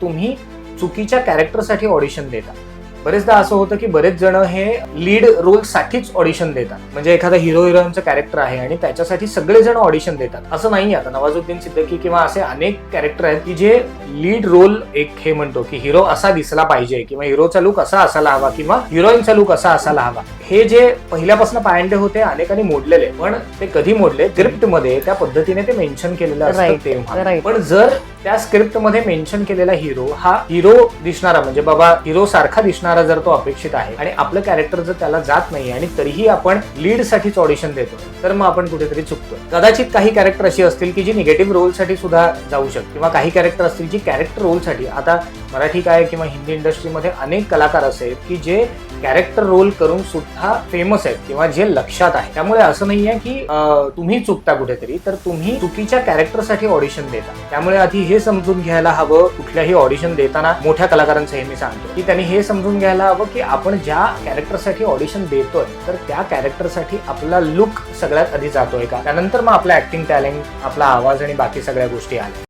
तुम्ही चुकीच्या कॅरेक्टरसाठी ऑडिशन देता. बरेचदा असं होतं की बरेच जण हे लीड रोल साठीच ऑडिशन देतात. म्हणजे एखादा हिरो हिरोईनचं कॅरेक्टर आहे आणि त्याच्यासाठी सगळेजण ऑडिशन देतात. असं नाही. आता नवाजुद्दीन सिद्दीकी किंवा असे अनेक कॅरेक्टर आहेत की जे लीड रोल एक हे म्हणतो की हिरो असा दिसला पाहिजे किंवा हिरोचा लुक असा असायला हवा किंवा हिरोईनचा लुक असा असायला हवा. हे जे पहिल्यापासून पायंडे होते अनेकांनी मोडलेले, पण ते कधी मोडले? स्क्रिप्टमध्ये त्या पद्धतीने ते मेन्शन केलेलं असतं तेव्हा. पण जर त्या स्क्रिप्टमध्ये मेन्शन केलेला हिरो हा हिरो दिसणारा, म्हणजे बाबा हिरो सारखा दिसणारा जर तो अपेक्षित आहे आणि आपलं कॅरेक्टर जर त्याला जात नाही आणि तरीही आपण लीड साठीच ऑडिशन देतो, तर मग आपण कुठेतरी चुकतोय. कदाचित काही कॅरेक्टर अशी असतील की जी निगेटिव्ह रोलसाठी सुद्धा जाऊ शकते किंवा काही कॅरेक्टर असतील जी कॅरेक्टर रोलसाठी. आता मराठी काय किंवा हिंदी इंडस्ट्रीमध्ये अनेक कलाकार असे आहेत की जे कॅरेक्टर रोल करून सुद्धा फेमस आहेत किंवा जे लक्षात आहे. त्यामुळे असं नाहीये की तुम्ही चुकता कुठेतरी, तर तुम्ही चुकीच्या कॅरेक्टरसाठी ऑडिशन देता. त्यामुळे आधी हे समजून घ्यायला हवं, कुठल्याही ऑडिशन देताना मोठ्या कलाकारांचं हे मी सांगतो की त्यांनी हे समजून घ्यायला हवं की आपण ज्या कॅरेक्टरसाठी ऑडिशन देतोय तर त्या कॅरेक्टरसाठी आपला लुक सगळ्यात आधी जातोय का, त्यानंतर मग आपला ऍक्टिंग टॅलेंट, आपला आवाज आणि बाकी सगळ्या गोष्टी आल्या.